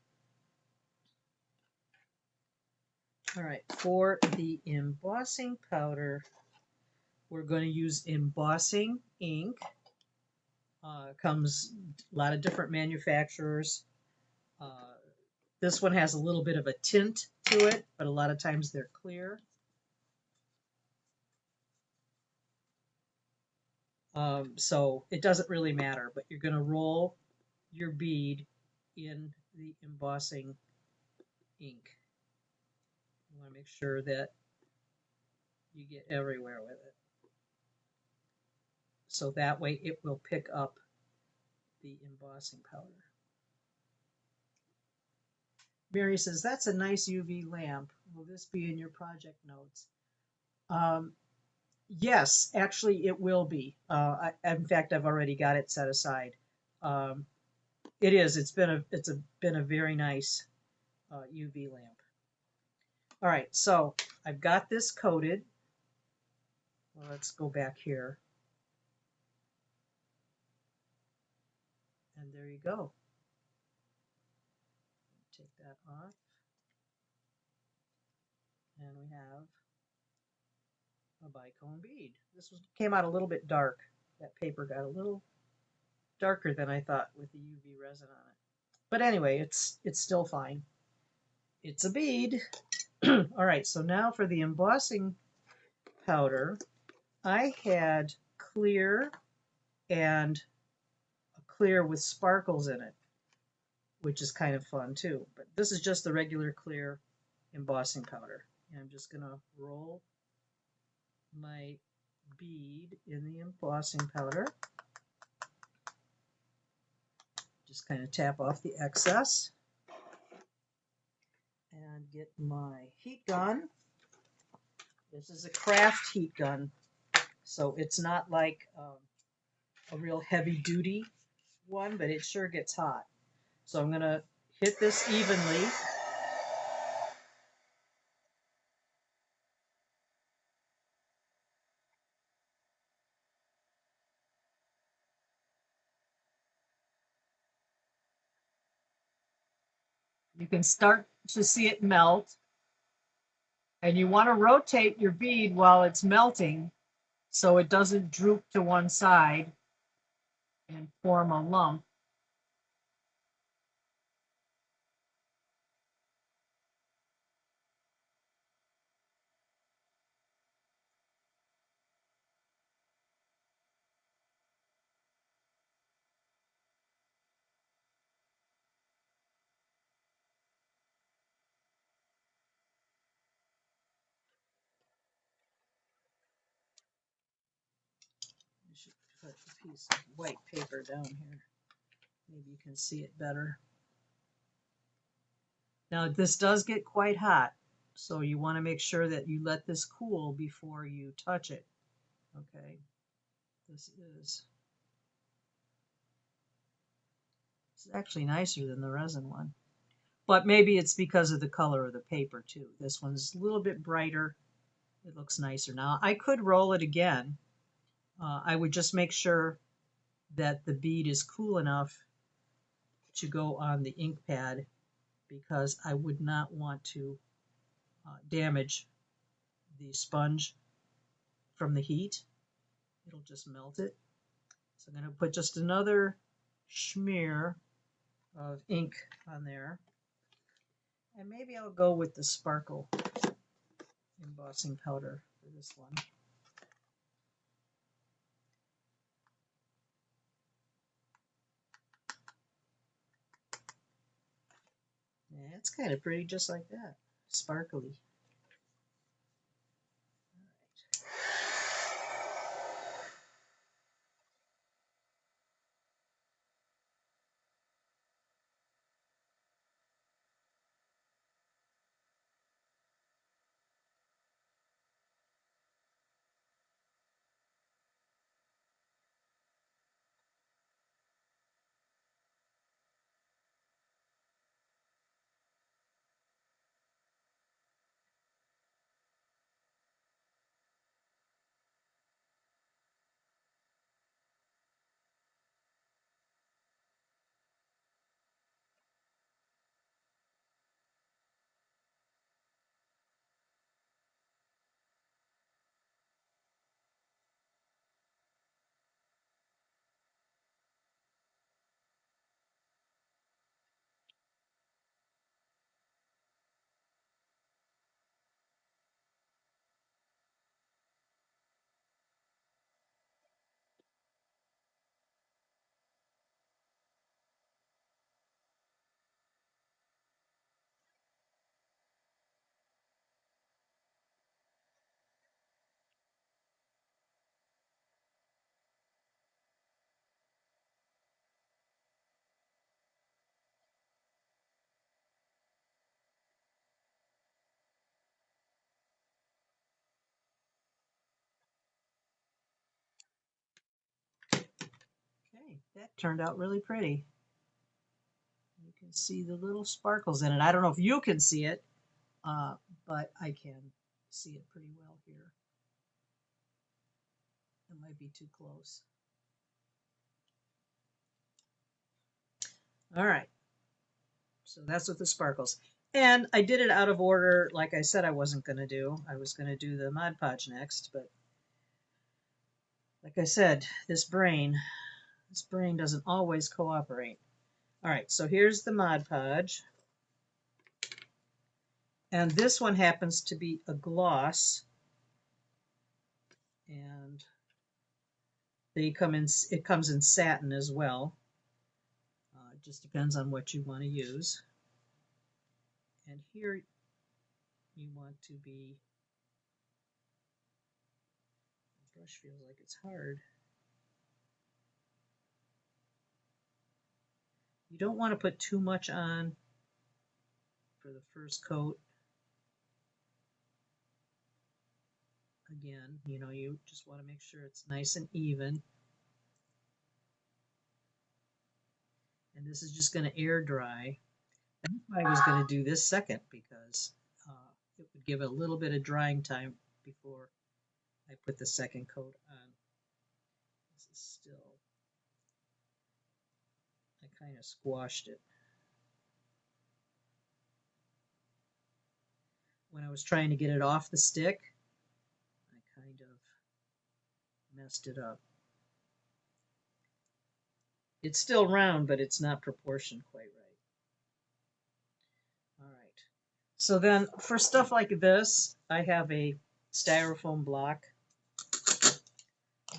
All right, for the embossing powder, we're going to use embossing ink. Comes a lot of different manufacturers. This one has a little bit of a tint to it, but a lot of times they're clear. So it doesn't really matter, but you're going to roll your bead in the embossing ink. You want to make sure that you get everywhere with it. So that way it will pick up the embossing powder. Mary says, that's a nice UV lamp. Will this be in your project notes? Yes, actually it will be. In fact, I've already got it set aside. It is. Been a very nice UV lamp. All right, so I've got this coated. Well, let's go back here. And there you go. Take that off. And we have a bicone bead. Came out a little bit dark. That paper got a little darker than I thought with the UV resin on it. But anyway, it's still fine. It's a bead. All right, so now for the embossing powder, I had clear and a clear with sparkles in it, which is kind of fun too. But this is just the regular clear embossing powder. And I'm just going to roll my bead in the embossing powder. Just kind of tap off the excess and get my heat gun. This is a craft heat gun, so it's not like a real heavy duty one, but it sure gets hot. So I'm going to hit this evenly. You can start to see it melt, and you want to rotate your bead while it's melting so it doesn't droop to one side and form a lump. I should put a piece of white paper down here. Maybe you can see it better. Now this does get quite hot, so you want to make sure that you let this cool before you touch it. Okay, this is actually nicer than the resin one, but maybe it's because of the color of the paper too. This one's a little bit brighter. It looks nicer. Now I could roll it again. I would just make sure that the bead is cool enough to go on the ink pad, because I would not want to damage the sponge from the heat. It'll just melt it. So I'm going to put just another smear of ink on there. And maybe I'll go with the sparkle embossing powder for this one. Yeah, it's kind of pretty just like that. Sparkly. Okay, that turned out really pretty. can see the little sparkles in it. I don't know if you can see it, but I can see it pretty well here. It might be too close. All right, so that's with the sparkles. And I did it out of order, like I said I wasn't going to do. I was going to do the Mod Podge next, but like I said, this brain doesn't always cooperate. All right, so here's the Mod Podge. And this one happens to be a gloss. And it comes in satin as well. It just depends on what you want to use. And here you want to be, the brush feels like it's hard. You don't want to put too much on for the first coat. Again, you just want to make sure it's nice and even. And this is just going to air dry. That's why I was going to do this second, because it would give a little bit of drying time before I put the second coat on. This is still, I kind of squashed it. When I was trying to get it off the stick, I kind of messed it up. It's still round, but it's not proportioned quite right. All right. So then for stuff like this, I have a styrofoam block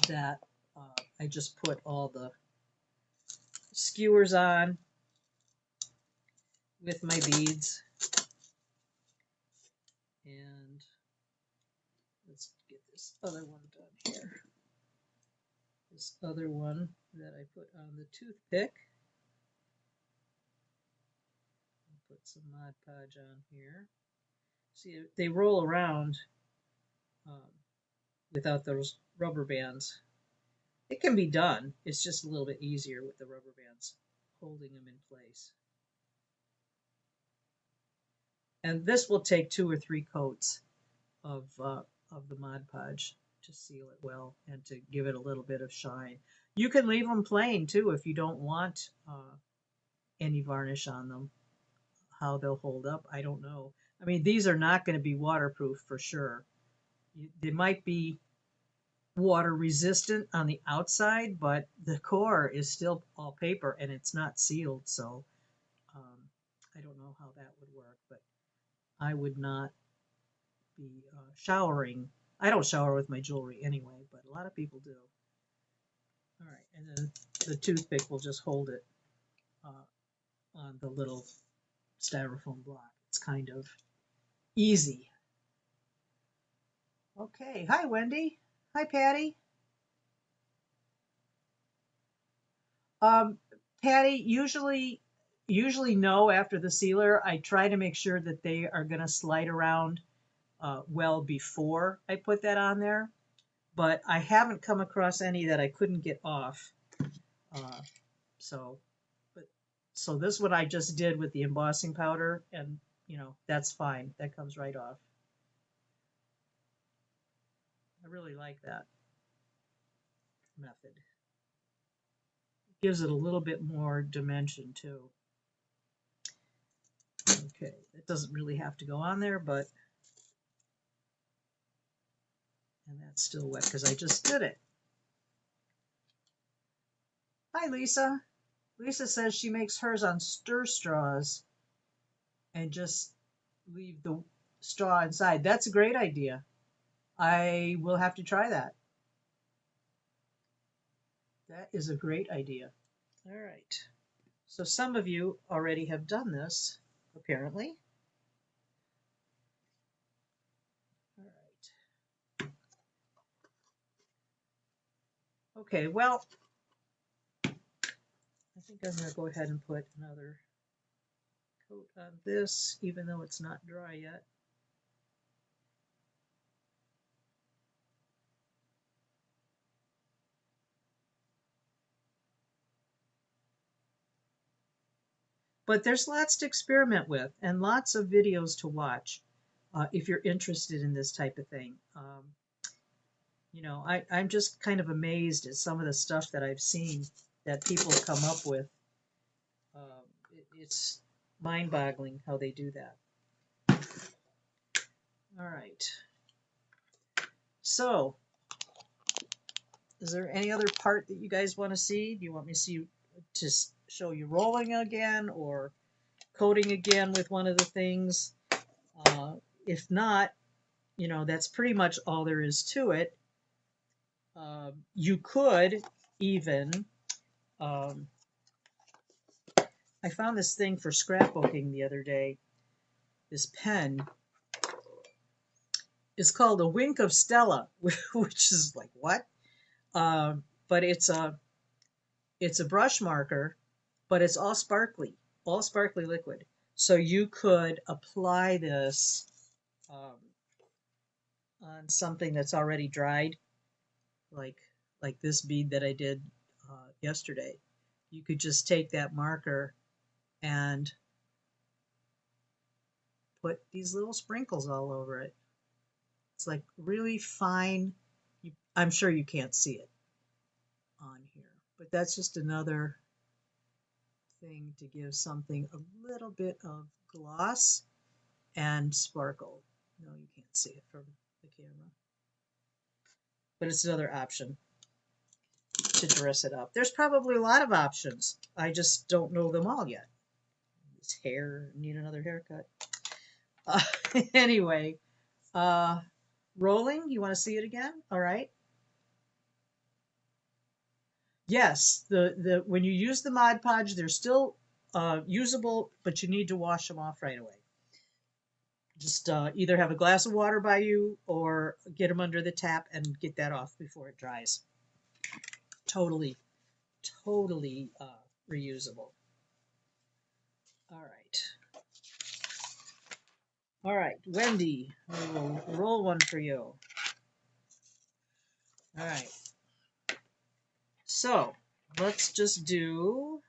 that I just put all the skewers on with my beads. And let's get this other one done here. This other one that I put on the toothpick. Put some Mod Podge on here. See, they roll around without those rubber bands. It can be done. It's just a little bit easier with the rubber bands holding them in place. And this will take 2 or 3 coats of the Mod Podge to seal it well and to give it a little bit of shine. You can leave them plain too if you don't want any varnish on them. How they'll hold up, I don't know. I mean, these are not going to be waterproof for sure. They might be water resistant on the outside, but the core is still all paper and it's not sealed, so I don't know how that would work, but I would not be showering. I don't shower with my jewelry anyway, but a lot of people do. All right, and then the toothpick will just hold it on the little styrofoam block. It's kind of easy. Okay, hi Wendy. Hi Patty. Patty, usually no after the sealer. I try to make sure that they are going to slide around well before I put that on there, but I haven't come across any that I couldn't get off. So this is what I just did with the embossing powder, and that's fine. That comes right off. I really like that method. It gives it a little bit more dimension too. Okay, it doesn't really have to go on there, but and that's still wet because I just did it. Hi, Lisa. Lisa says she makes hers on stir straws and just leave the straw inside. That's a great idea. I will have to try that. That is a great idea. All right. So some of you already have done this, apparently. All right. Okay, well, I think I'm going to go ahead and put another coat on this, even though it's not dry yet. But there's lots to experiment with and lots of videos to watch if you're interested in this type of thing. I'm just kind of amazed at some of the stuff that I've seen that people come up with. It's mind-boggling how they do that. All right. So, is there any other part that you guys want to see? Do you want me to show you rolling again or coating again with one of the things? If not, that's pretty much all there is to it. You could even, I found this thing for scrapbooking the other day. This pen is called a Wink of Stella, which is like, what? But it's a brush marker, but it's all sparkly liquid. So you could apply this on something that's already dried, like this bead that I did yesterday. You could just take that marker and put these little sprinkles all over it. It's like really fine. I'm sure you can't see it on here, but that's just another thing to give something a little bit of gloss and sparkle. No, you can't see it from the camera, but it's another option to dress it up. There's probably a lot of options. I just don't know them all yet. This hair, need another haircut. Anyway, rolling, you want to see it again? All right. Yes, the when you use the Mod Podge, they're still usable, but you need to wash them off right away. Just either have a glass of water by you or get them under the tap and get that off before it dries. Totally reusable. All right, Wendy, we will roll one for you. All right. So let's just do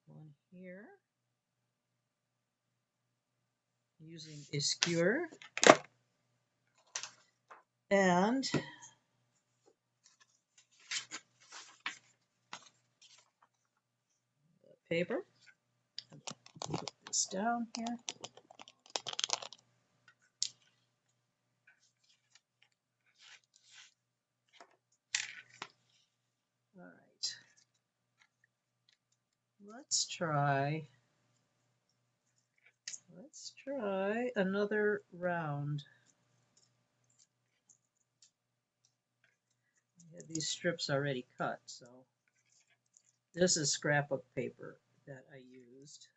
one here using a skewer and paper. Put this down here. All right. Let's try another round. I had these strips already cut, so this is scrapbook paper that I used.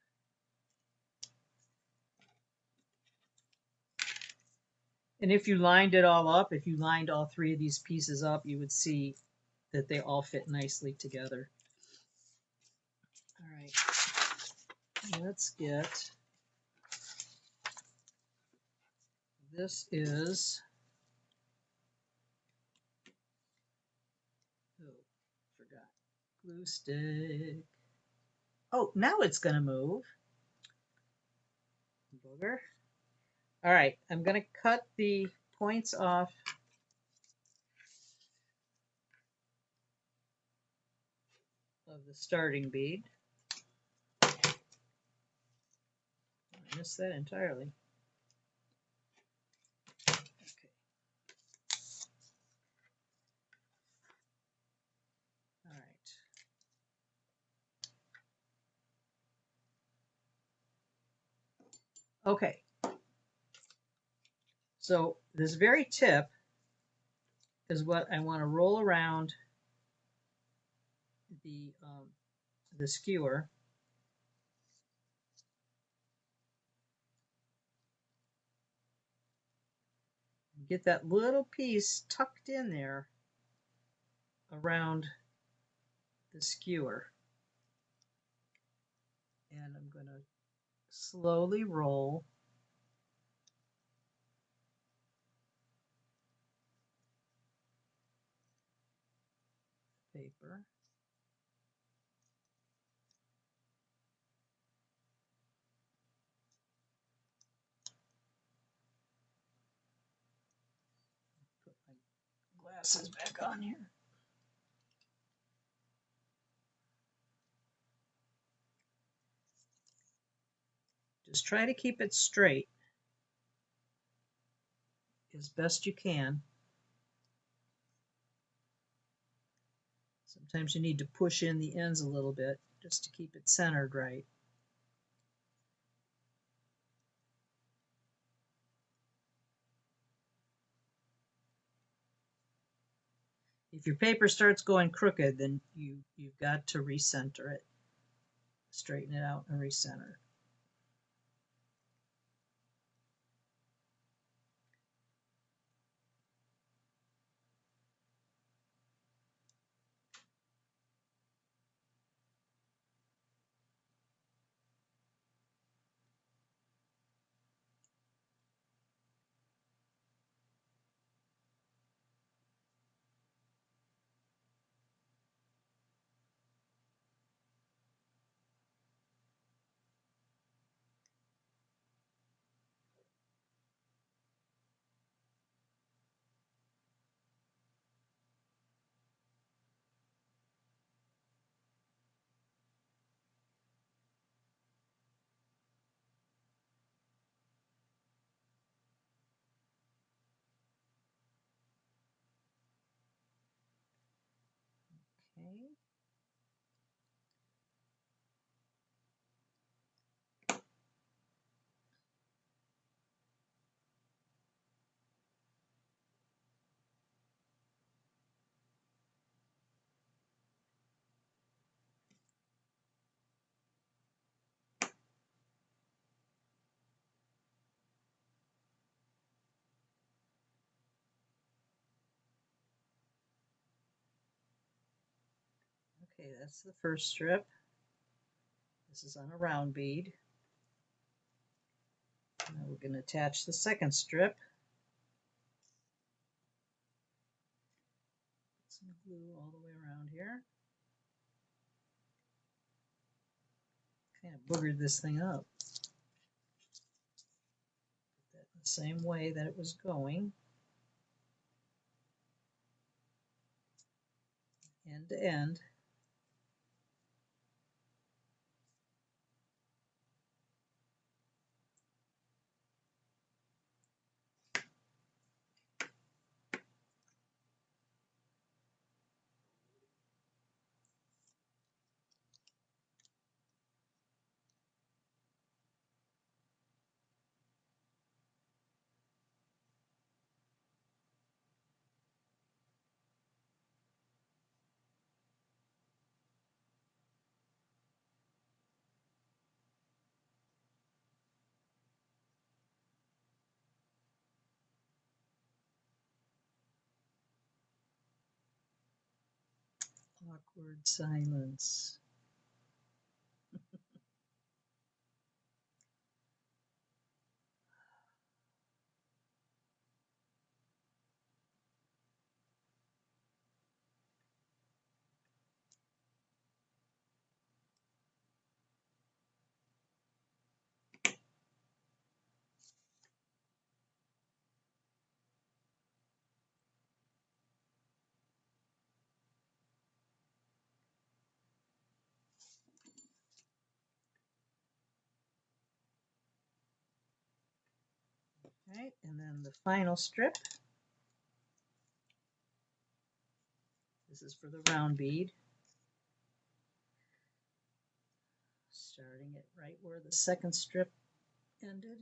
And if you lined it all up, if you lined all three of these pieces up, you would see that they all fit nicely together. All right, let's get, this is, oh, forgot, glue stick. Oh, now it's going to move. Booger. All right, I'm going to cut the points off of the starting bead. I missed that entirely. Okay. All right. Okay. So this very tip is what I want to roll around the skewer. Get that little piece tucked in there around the skewer. And I'm going to slowly roll paper. glasses back on here. Just try to keep it straight as best you can. Sometimes you need to push in the ends a little bit just to keep it centered right. If your paper starts going crooked, then you've got to recenter it. Straighten it out and recenter. Okay. Okay, that's the first strip. This is on a round bead. Now we're going to attach the second strip. Put some glue all the way around here. Kind of boogered this thing up. Put that in the same way that it was going. End to end. Awkward silence. Right, and then the final strip. This is for the round bead. Starting it right where the second strip ended.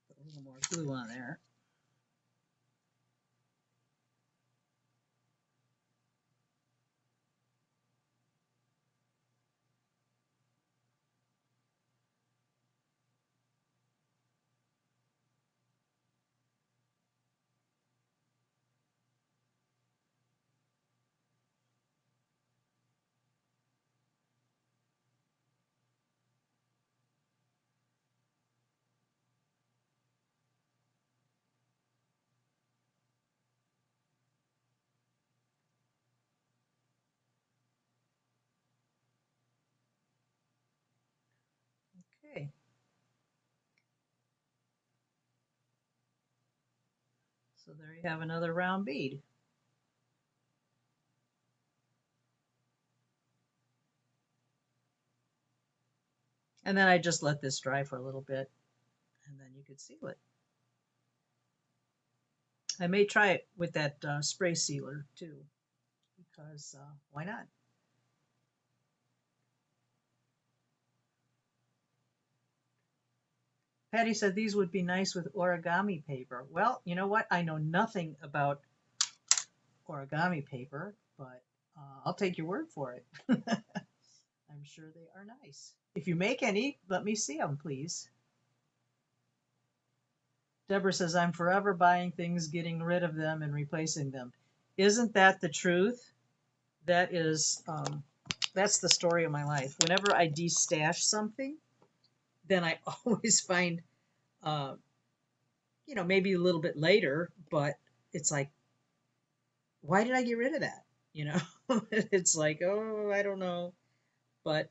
Put a little more glue on there. So there you have another round bead. And then I just let this dry for a little bit, and then you could seal it. I may try it with that spray sealer too, because why not? Patty said these would be nice with origami paper. Well, you know what? I know nothing about origami paper, but I'll take your word for it. I'm sure they are nice. If you make any, let me see them, please. Deborah says, I'm forever buying things, getting rid of them, and replacing them. Isn't that the truth? That is, that's the story of my life. Whenever I destash something, then I always find, uh, maybe a little bit later, but it's like, why did I get rid of that? It's like, oh, I don't know. But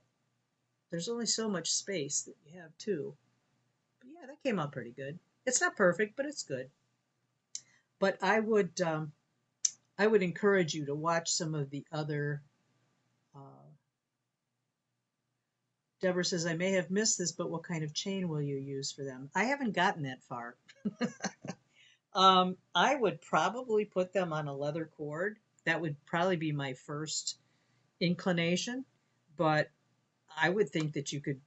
there's only so much space that you have too. But yeah, that came out pretty good. It's not perfect, but it's good. But I would encourage you to watch some of the other. Deborah says, I may have missed this, but what kind of chain will you use for them? I haven't gotten that far. I would probably put them on a leather cord. That would probably be my first inclination, but I would think that you could.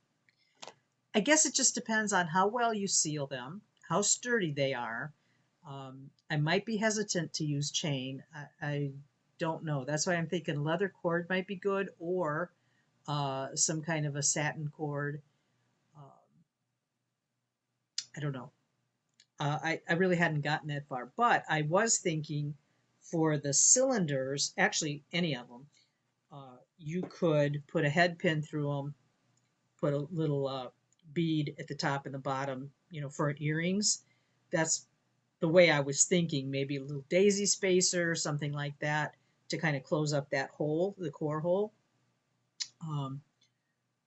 I guess it just depends on how well you seal them, how sturdy they are. I might be hesitant to use chain. I don't know. That's why I'm thinking leather cord might be good, or some kind of a satin cord. Um, I don't know. I really hadn't gotten that far, but I was thinking for the cylinders, actually any of them, you could put a head pin through them, put a little bead at the top and the bottom, for earrings. That's the way I was thinking. Maybe a little daisy spacer, something like that, to kind of close up that hole, the core hole. Um,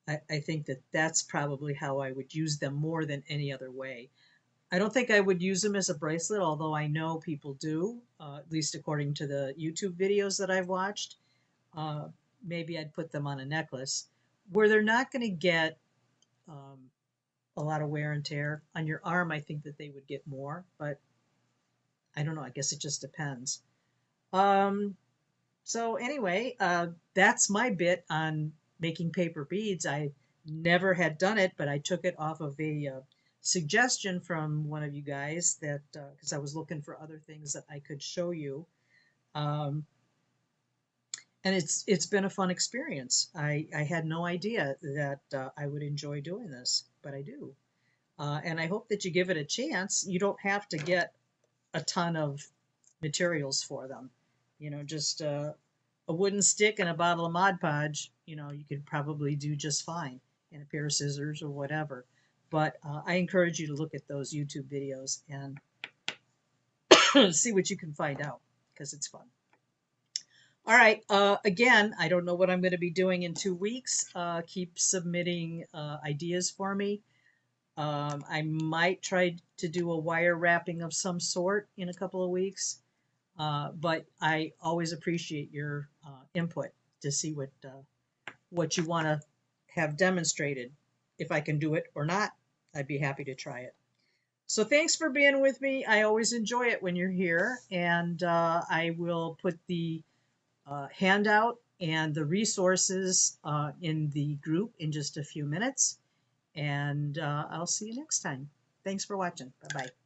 I think that that's probably how I would use them more than any other way. I don't think I would use them as a bracelet, although I know people do, at least according to the YouTube videos that I've watched. Uh, Maybe I'd put them on a necklace where they're not going to get um, a lot of wear and tear. On your arm, I think that they would get more, but I don't know. I guess it just depends. Um, so anyway, that's my bit on making paper beads. I never had done it, but I took it off of a suggestion from one of you guys that because I was looking for other things that I could show you. Um, and it's been a fun experience. I had no idea that I would enjoy doing this, but I do. And I hope that you give it a chance. You don't have to get a ton of materials for them. Just a wooden stick and a bottle of Mod Podge, you could probably do just fine, and a pair of scissors or whatever. But I encourage you to look at those YouTube videos and see what you can find out because it's fun. All right. Again, I don't know what I'm going to be doing in 2 weeks. Keep submitting ideas for me. I might try to do a wire wrapping of some sort in a couple of weeks. But I always appreciate your input to see what you want to have demonstrated. If I can do it or not, I'd be happy to try it. So thanks for being with me. I always enjoy it when you're here, and I will put the handout and the resources in the group in just a few minutes, and I'll see you next time. Thanks for watching. Bye-bye.